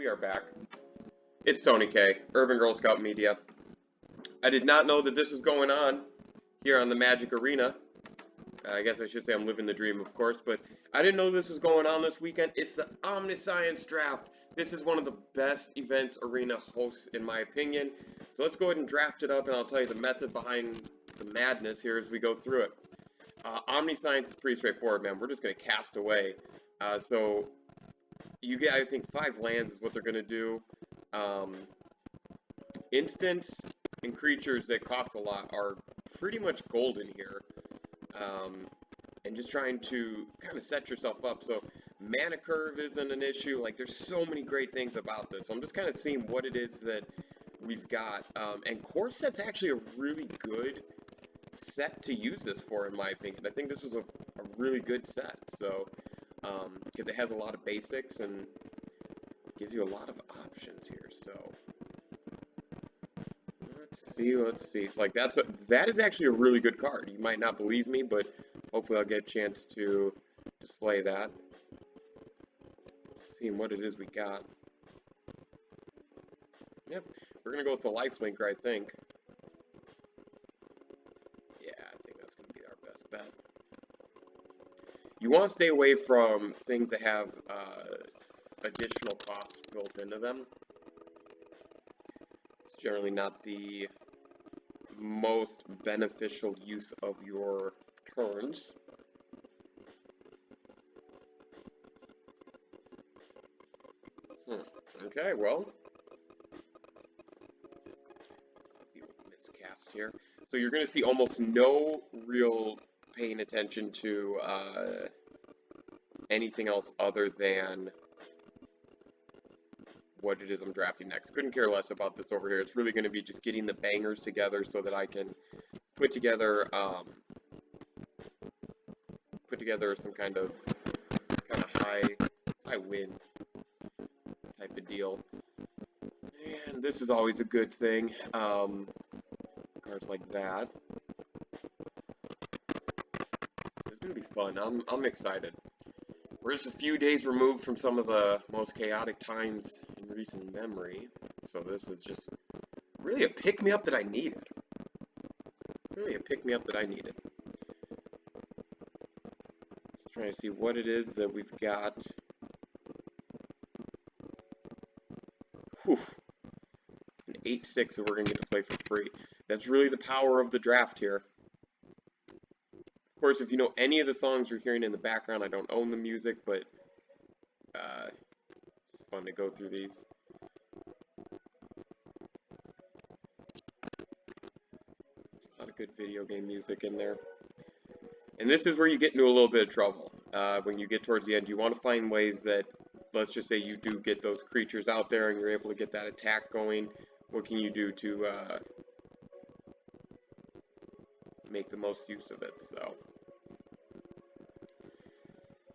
We are back. It's Tony K, Urban Girl Scout Media. I did not know that this was going on here on the Magic Arena. I guess I should say I'm living the dream, of course, but I didn't know this was going on this weekend. It's the Omniscience Draft. This is one of the best events Arena hosts, in my opinion. So let's go ahead and draft it up, and I'll tell you the method behind the madness here as we go through it. Omniscience is pretty straightforward, man. We're just going to cast away. So you get, I think, 5 lands is what they're going to do. Instants and creatures that cost a lot are pretty much golden here. And just trying to kind of set yourself up. So mana curve isn't an issue. Like, there's so many great things about this. So I'm just kind of seeing what it is that we've got. And core set's actually a really good set to use this for, in my opinion. I think this was a really good set. So, because it has a lot of basics and gives you a lot of options here. So let's see. It's like that is actually a really good card. You might not believe me, but hopefully I'll get a chance to display that. Seeing what it is we got. Yep, we're gonna go with the lifelinker, I think. Yeah, I think that's gonna be our best bet. You want to stay away from things that have additional costs built into them. It's generally not the most beneficial use of your turns. Okay, well, let's see what miscast here. So you're going to see almost no real paying attention to anything else other than what it is I'm drafting next. Couldn't care less about this over here. It's really going to be just getting the bangers together so that I can put together some kind of high win type of deal. And this is always a good thing. Cards like that. It's gonna be fun. I'm excited. We're just a few days removed from some of the most chaotic times in recent memory, so this is just really a pick-me-up that I needed. Really a pick-me-up that I needed. Just trying to see what it is that we've got. Whew. An 8/6 that we're going to get to play for free. That's really the power of the draft here. Of course, if you know any of the songs you're hearing in the background, I don't own the music, but it's fun to go through these. A lot of good video game music in there. And this is where you get into a little bit of trouble. When you get towards the end, you want to find ways that, let's just say you do get those creatures out there and you're able to get that attack going. What can you do to make the most use of it? So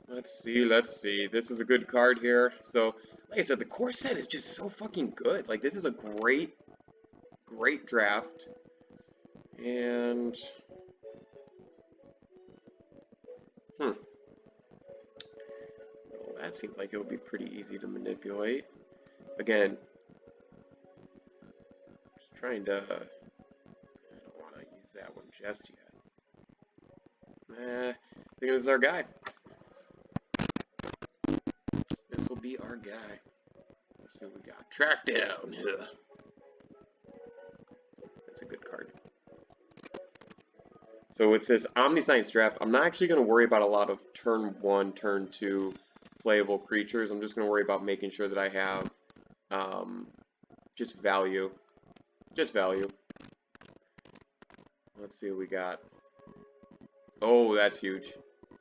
let's see. This is a good card here. So, like I said, the core set is just so fucking good. Like, this is a great draft. And well, that seems like it would be pretty easy to manipulate. Again, just trying to, I don't want to use that one just yet. I think this is our guy. This will be our guy. Let's see what we got. Track down. Yeah. That's a good card. So with this Omniscience draft, I'm not actually going to worry about a lot of turn 1, turn 2 playable creatures. I'm just going to worry about making sure that I have just value. Just value. Let's see what we got. Oh, that's huge.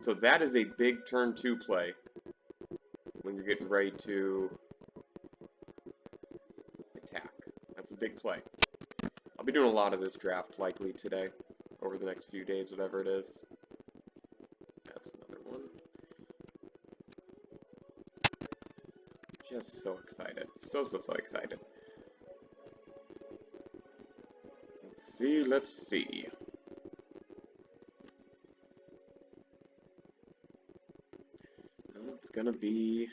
So that is a big turn 2 play when you're getting ready to attack. That's a big play. I'll be doing a lot of this draft likely today, over the next few days, whatever it is. That's another one. Just so excited. So excited. Let's see. It's gonna be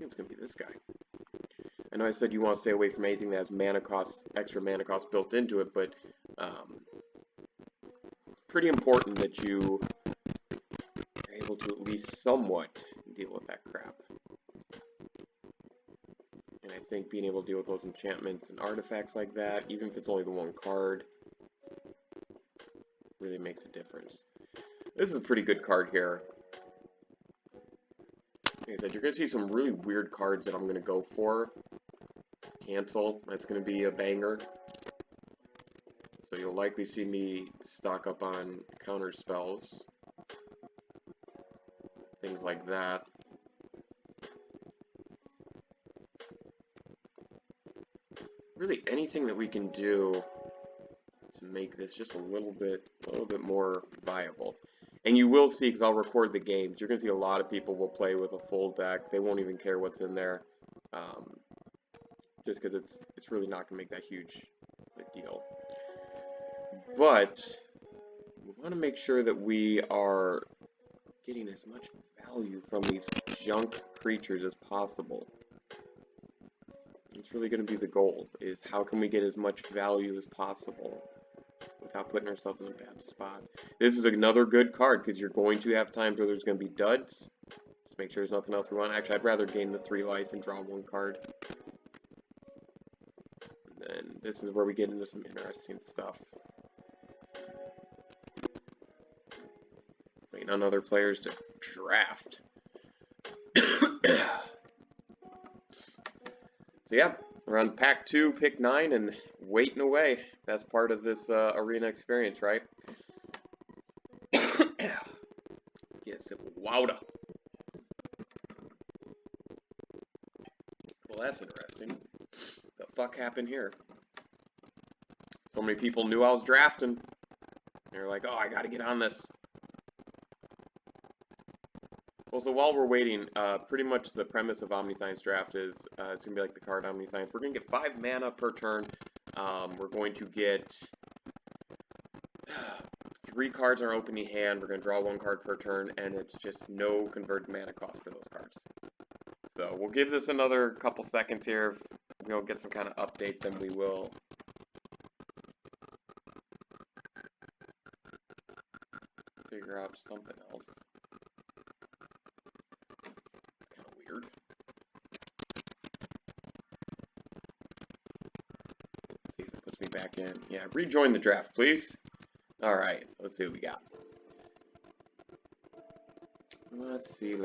it's going to be this guy. I know I said you want to stay away from anything that has mana costs, extra mana costs built into it, but pretty important that you are able to at least somewhat deal with that crap. And I think being able to deal with those enchantments and artifacts like that, even if it's only the one card, really makes a difference. This is a pretty good card here. Like I said, you're going to see some really weird cards that I'm going to go for. Cancel, that's going to be a banger. So you'll likely see me stock up on counter spells. Things like that. Really anything that we can do to make this just a little bit more viable. And you will see, because I'll record the games, you're going to see a lot of people will play with a full deck. They won't even care what's in there. Just because it's really not going to make that huge a deal. But we want to make sure that we are getting as much value from these junk creatures as possible. It's really going to be the goal, is how can we get as much value as possible without putting ourselves in a bad spot. This is another good card, because you're going to have times where there's going to be duds. Just make sure there's nothing else we want. Actually, I'd rather gain the 3 life and draw 1 card. And then this is where we get into some interesting stuff. Waiting on other players to draft. So yeah, we're on pack 2, pick 9, and waiting away. That's part of this arena experience, right? Yes, it wowda. Well, that's interesting. The fuck happened here? So many people knew I was drafting. They're like, oh, I gotta get on this. Well, so while we're waiting, pretty much the premise of Omniscience Draft is, it's going to be like the card Omniscience. We're going to get 5 mana per turn. We're going to get 3 cards in our opening hand. We're going to draw 1 card per turn, and it's just no converted mana cost for those cards. So we'll give this another couple seconds here. If we'll get some kind of update, then we will figure out something else. Weird. See if it puts me back in. Yeah, rejoin the draft, please. Alright, let's see what we got. Let's see.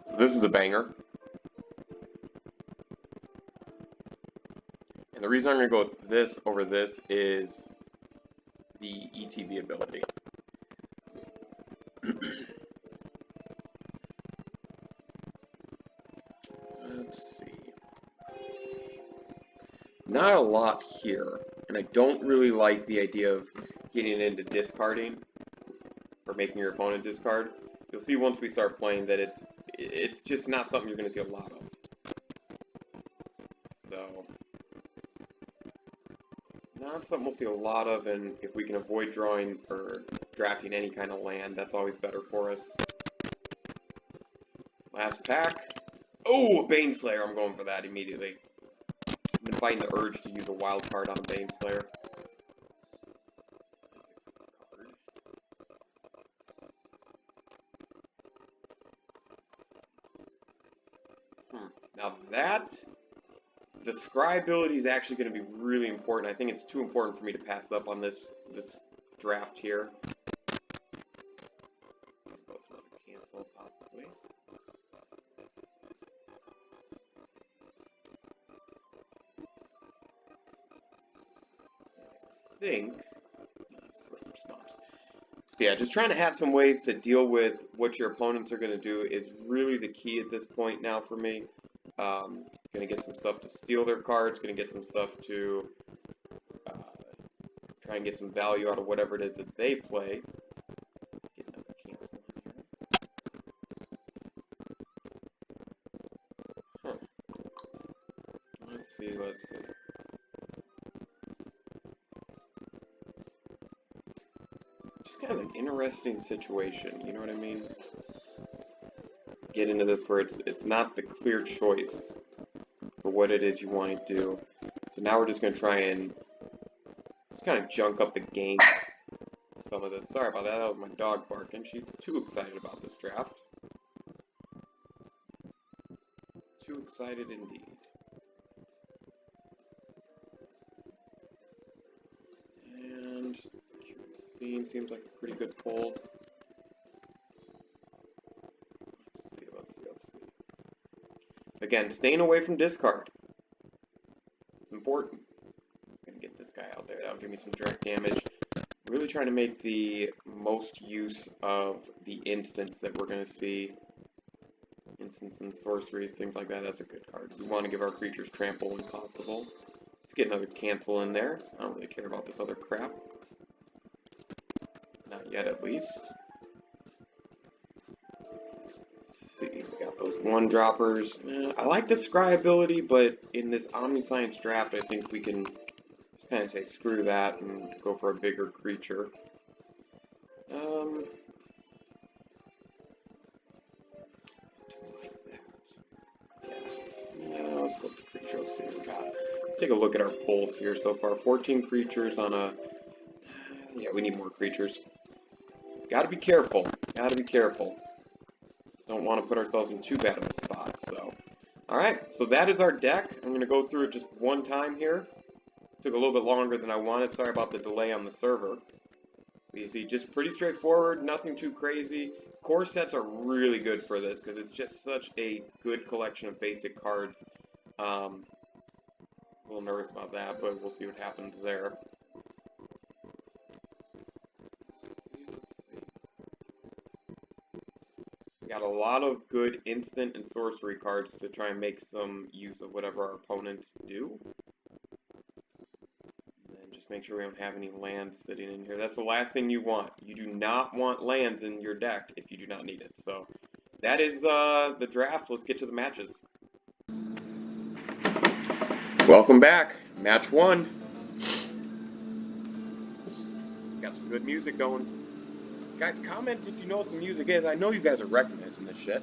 So this is a banger. And the reason I'm going to go with this over this is the ETB ability. Let's see. Not a lot here, and I don't really like the idea of getting into discarding or making your opponent discard. You'll see once we start playing that it's just not something you're going to see a lot of. So, not something we'll see a lot of, and if we can avoid drawing or drafting any kind of land, that's always better for us. Last pack. Oh, a Baneslayer. I'm going for that immediately. I've been fighting the urge to use a wild card on a Baneslayer. Now that, the scry ability is actually going to be really important. I think it's too important for me to pass up on this draft here. Go for another cancel, possibly. I think. So yeah, just trying to have some ways to deal with what your opponents are going to do is really the key at this point now for me. Going to get some stuff to steal their cards, going to get some stuff to try and get some value out of whatever it is that they play. Get another cancel here. Huh. Let's see. kind of an interesting situation, you know what I mean? Get into this where it's not the clear choice for what it is you want to do. So now we're just going to try and just kind of junk up the game. Some of this. Sorry about that. That was my dog barking. She's too excited about this draft. Too excited indeed. And scene seems like a pretty good pull. Let's see. Again, staying away from discard. It's important. I'm gonna get this guy out there. That'll give me some direct damage. Really trying to make the most use of the instants that we're going to see. Instants and sorceries, things like that. That's a good card. We want to give our creatures trample when possible. Let's get another cancel in there. I don't really care about this other crap. Not yet, at least. Let's see. We got those 1-droppers. I like the Scry ability, but in this Omniscience draft, I think we can kind of say screw that and go for a bigger creature. I do like that. Yeah, let's go with the creature. Let's see what we got. Let's take a look at our pulls here so far. 14 creatures on a... Yeah, we need more creatures. Gotta be careful. Gotta be careful. Don't want to put ourselves in too bad of a spot, so... Alright, so that is our deck. I'm going to go through it just one time here. Took a little bit longer than I wanted. Sorry about the delay on the server. You see, just pretty straightforward, nothing too crazy. Core sets are really good for this because it's just such a good collection of basic cards. A little nervous about that, but we'll see what happens there. Let's see. We got a lot of good instant and sorcery cards to try and make some use of whatever our opponents do. Make sure we don't have any lands sitting in here. That's the last thing you want. You do not want lands in your deck if you do not need it. So that is the draft. Let's get to the matches. Welcome back. Match 1. Got some good music going. Guys, comment if you know what the music is. I know you guys are recognizing this shit.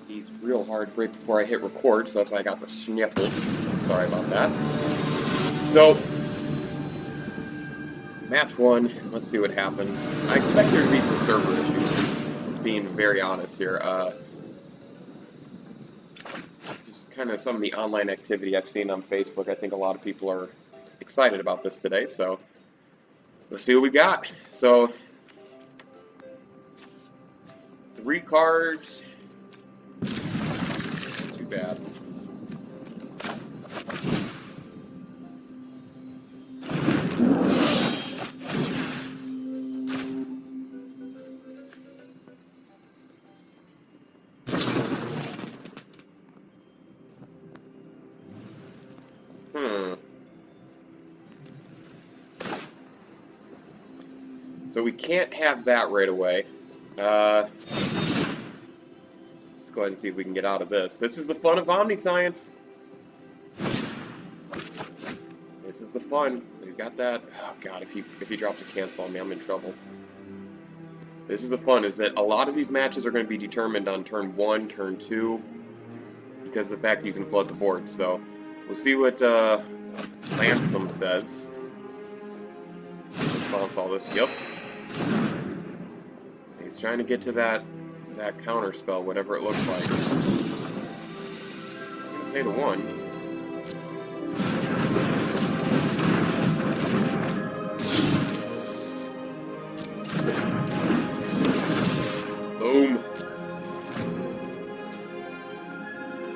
He's real hard right before I hit record, so that's why I got the sniffles. Sorry about that. So, match 1. Let's see what happens. I expect there to be some server issues. Being very honest here. Just kind of some of the online activity I've seen on Facebook. I think a lot of people are excited about this today, so let's see what we got. So, 3 cards. Too bad. So we can't have that right away. Let's go ahead and see if we can get out of this. This is the fun of Omniscience. This is the fun. He's got that. Oh god, if he drops a cancel on me, I'm in trouble. This is the fun, is that a lot of these matches are going to be determined on turn 1, turn 2, because of the fact that you can flood the board. So we'll see what Lansome says. Let's bounce all this. Yep. He's trying to get to that counter spell, whatever it looks like. I'm gonna pay the 1. Boom.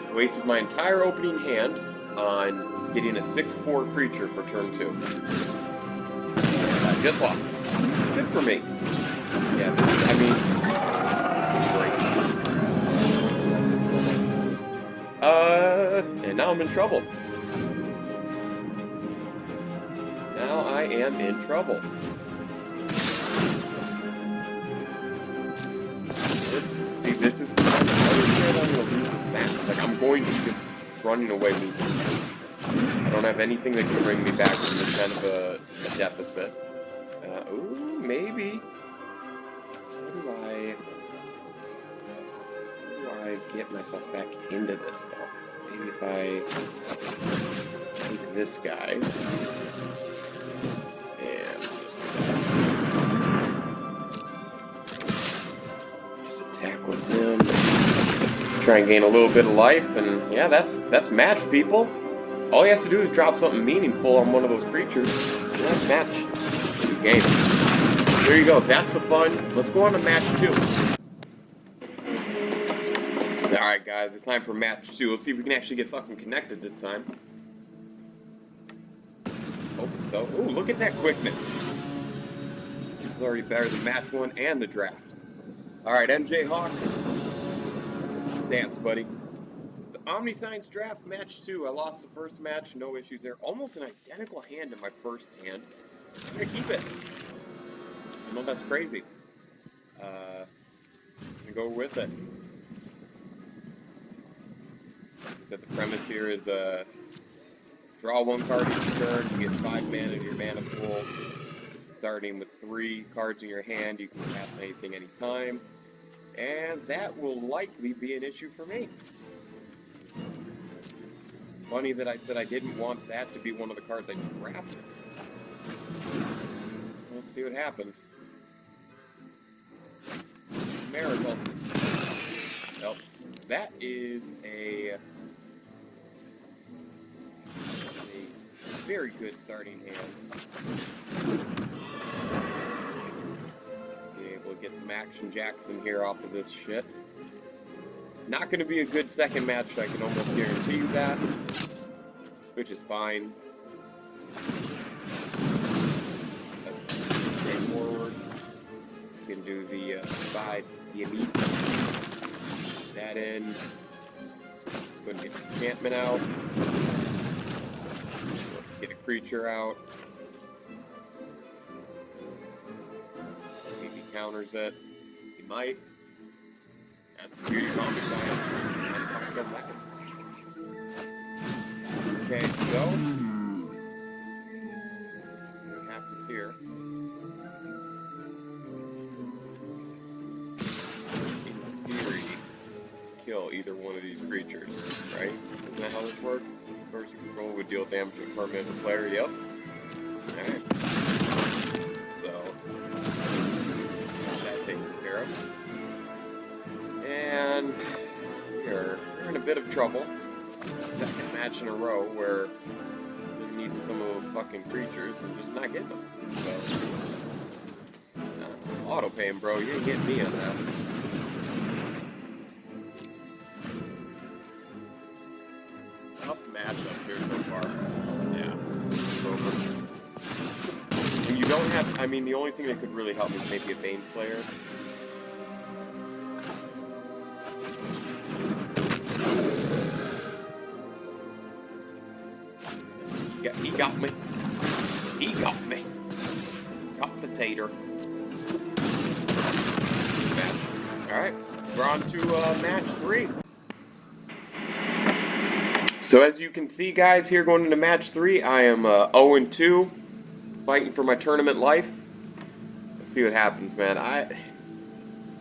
I wasted my entire opening hand on getting a 6/4 creature for turn 2. I just lost. Good for me. Yeah, I mean, this is great. And now I'm in trouble. Now I am in trouble. See, this is I'm going to lose this match. Like, I'm going to keep running away losing. I I don't have anything that can bring me back from this kind of a deficit. Ooh, maybe. How do I get myself back into this, though? Maybe if I take this guy and just attack with him. Try and gain a little bit of life, and yeah, that's match, people. All he has to do is drop something meaningful on one of those creatures, and that's match. Game. There you go. That's the fun. Let's go on to match 2. Alright, guys. It's time for match 2. Let's see if we can actually get fucking connected this time. Hope so. Ooh, look at that quickness. It's already better than match 1 and the draft. Alright, MJ Hawk. Dance, buddy. The Omniscience draft match 2. I lost the first match. No issues there. Almost an identical hand in my first hand. I'm gonna keep it. I know that's crazy. I'm gonna go with it. The premise here is draw 1 card each turn, you get 5 mana in your mana pool. Starting with 3 cards in your hand, you can cast anything anytime. And that will likely be an issue for me. Funny that I said I didn't want that to be one of the cards I drafted. Let's see what happens. Miracle. Nope. That is a very good starting hand. Be able to get some action jacks in here off of this shit. Not going to be a good second match, I can almost guarantee you that. Which is fine. Straightforward. You can do the side, the elite. That in. Go and get the enchantment out. Get a creature out. Maybe he counters it. He might. That's the beauty of Omniscience. Okay, so. What happens here? In theory, kill either one of these creatures, right? Isn't that how this works? First control would deal damage to a permanent player, yep. Alright. So, that taken care of. And we're in a bit of trouble. Second match in a row where we need some of those fucking creatures and just not getting them. So, auto pain, bro. You ain't getting me on that. Matchups here so far. Yeah. And you don't have, I mean, the only thing that could really help is maybe a Baneslayer. Yeah, he got me. He got me. Got the tater. Alright, we're on to match 3. So as you can see, guys, here going into match 3, I am 0-2, fighting for my tournament life. Let's see what happens, man.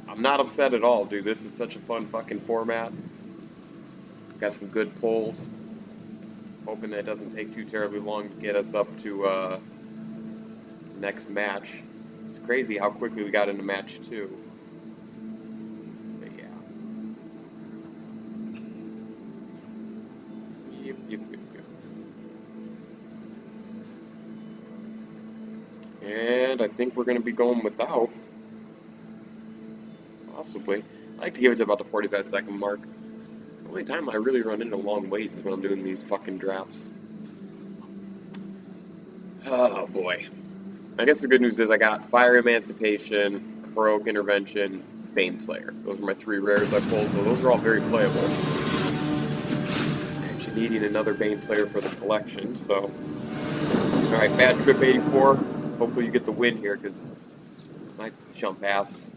I'm not upset at all, dude. This is such a fun fucking format. Got some good pulls. Hoping that it doesn't take too terribly long to get us up to next match. It's crazy how quickly we got into match 2. Yep. And I think we're going to be going without. Possibly. I like to give it to about the 45-second mark. The only time I really run into long waits is when I'm doing these fucking drafts. Oh boy. I guess the good news is I got Fire Emancipation, Heroic Intervention, Baneslayer. Those are my 3 rares I pulled, so those are all very playable. Needing another Baneslayer for the collection, so. Alright, Bad Trip 84. Hopefully you get the win here, because my chump ass.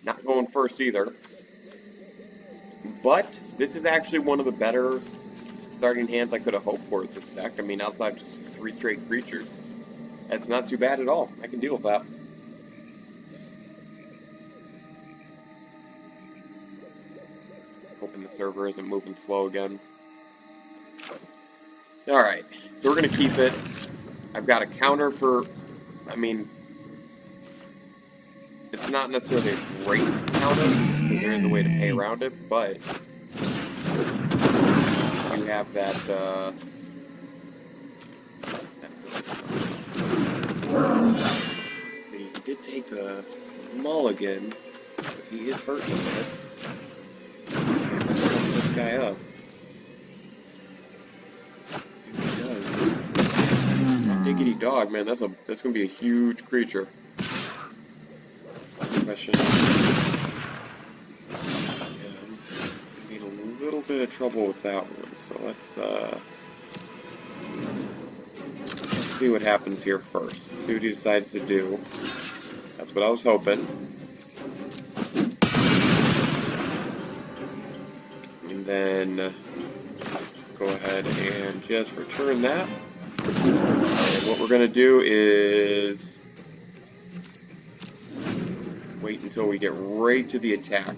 Not going first either. But this is actually one of the better starting hands I could have hoped for with this deck. I mean, outside of just 3 straight creatures. That's not too bad at all. I can deal with that. Hoping the server isn't moving slow again. Alright, so we're going to keep it. I've got a counter for, I mean, it's not necessarily a great counter, because there is a way to pay around it, but you have that, he did take a mulligan, but he is hurting a bit. This guy up. Diggity dog, man, that's gonna be a huge creature. Question. Yeah, need a little bit of trouble with that one, so let's see what happens here first. See what he decides to do. That's what I was hoping. And then go ahead and just return that. And what we're going to do is wait until we get right to the attack.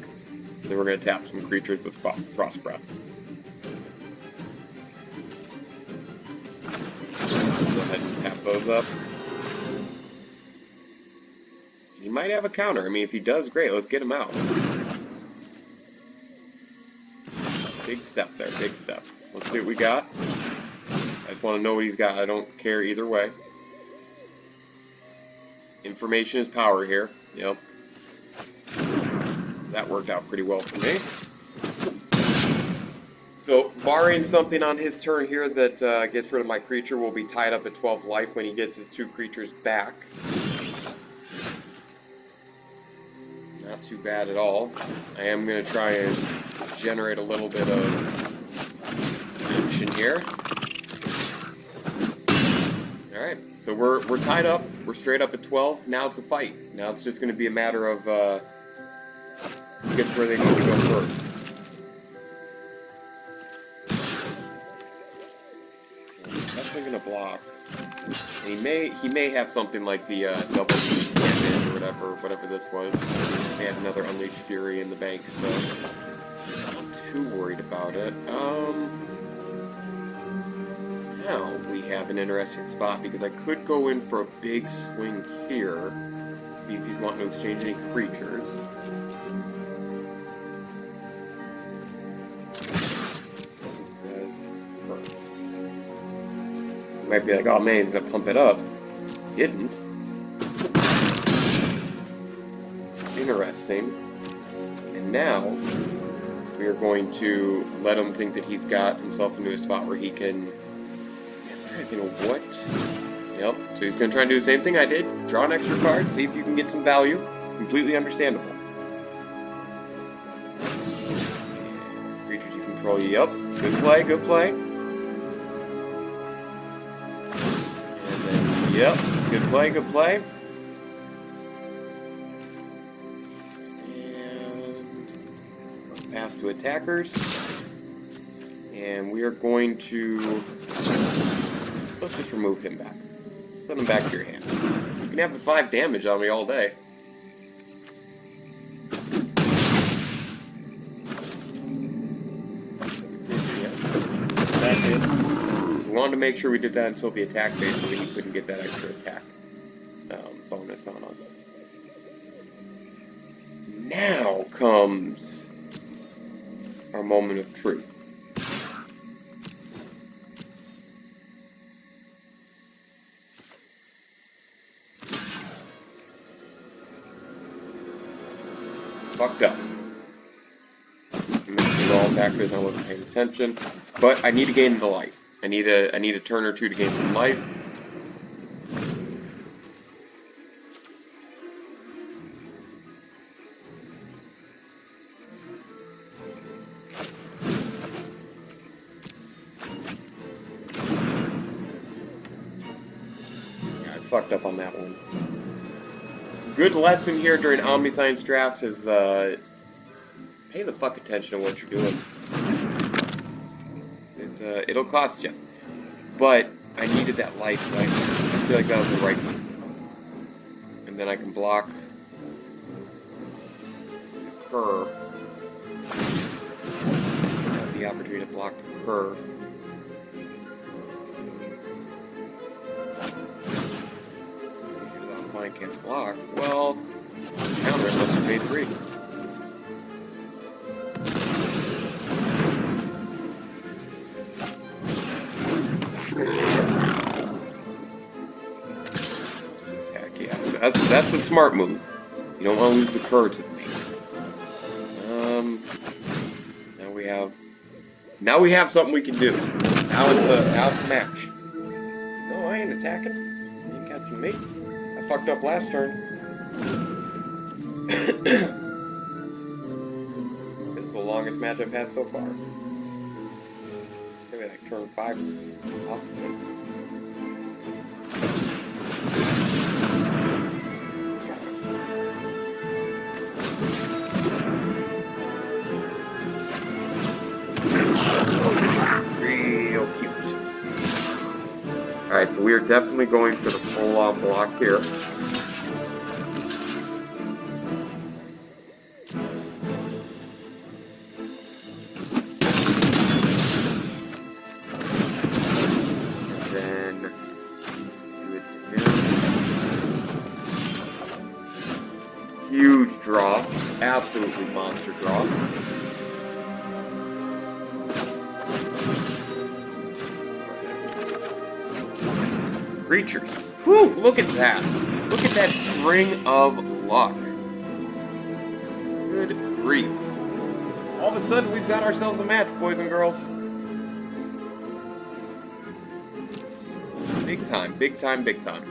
Then we're going to tap some creatures with Frost Breath. Go ahead and tap those up. He might have a counter. I mean, if he does, great. Let's get him out. Big step there, big step. Let's see what we got. I just want to know what he's got. I don't care either way. Information is power here. Yep. That worked out pretty well for me. So, barring something on his turn here that gets rid of my creature, will be tied up at 12 life when he gets his 2 creatures back. Not too bad at all. I am going to try and generate a little bit of action here. Alright, so we're tied up. We're straight up at 12. Now it's a fight. Now it's just going to be a matter of who gets where they need to go first. Definitely going to block. And he may have something like the double damage or whatever this was. He had another Unleashed Fury in the bank, so I'm not too worried about it. Now we have an interesting spot because I could go in for a big swing here. See if he's wanting to exchange any creatures. He might be like, oh man, he's gonna pump it up. Didn't. Interesting. And now we are going to let him think that he's got himself into a spot where he can. You know what? Yep. So he's going to try and do the same thing I did. Draw an extra card, see if you can get some value. Completely understandable. Creatures you control, yep. Good play, good play. And then, yep. Good play, good play. And pass to attackers. And we are going to... Let's just remove him back. Send him back to your hand. You can have the 5 damage on me all day. That's it. We wanted to make sure we did that until the attack phase so that he couldn't get that extra attack bonus on us. Now comes our moment of truth. Fucked up. Missed all attackers, I wasn't paying attention. But I need to gain the life. I need a turn or two to gain some life. Yeah, I fucked up on that one. Good lesson here during Omniscience drafts is pay the fuck attention to what you're doing. It'll cost you. But I needed that life, so I feel like that was the right move. And then I can block her. Have the opportunity to block her. Without flying can't block. Well, counter it must have paid 3. That's the smart move. You don't want to lose the cur to the base. Now we have something we can do. Now it's a match. No, I ain't attacking. You ain't catching me. I fucked up last turn. This is the longest match I've had so far. Maybe like turn 5, possibly. Alright, so we are definitely going for the full-on block here. And then do it again. Huge draw. Absolutely monster draw. Creatures. Whew, look at that. Look at that string of luck. Good grief. All of a sudden, we've got ourselves a match, boys and girls. Big time, big time, big time.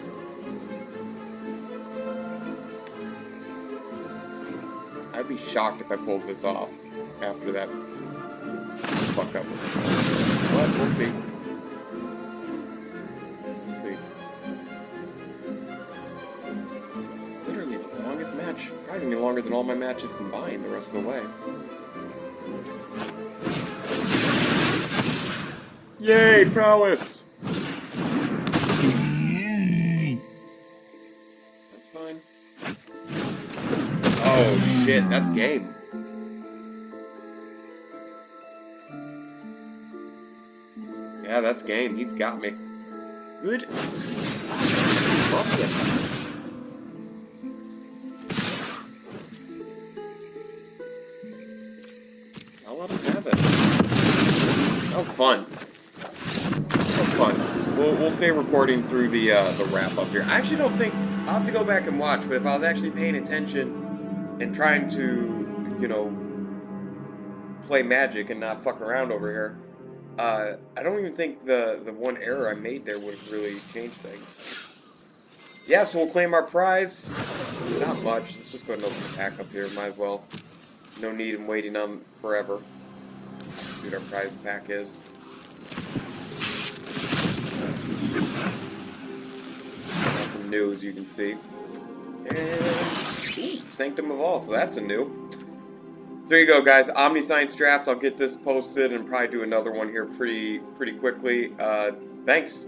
I'd be shocked if I pulled this off after that fuck up. But we'll see. Surprisingly longer than all my matches combined the rest of the way. Yay, prowess! That's fine. Oh shit, that's game. Yeah, that's game. He's got me. Good. Awesome. That was fun. That was fun. We'll stay recording through the wrap up here. I actually don't think I'll have to go back and watch, but if I was actually paying attention and trying to, you know, play Magic and not fuck around over here, I don't even think the one error I made there would have really changed things. Yeah, so we'll claim our prize. Not much. Let's just go ahead and open the pack up here. Might as well. No need in waiting on forever. See what our prize pack is. Nothing new, as you can see. And Sanctum of All, so that's a new. So there you go, guys. Omniscience draft. I'll get this posted and probably do another one here pretty quickly. Thanks.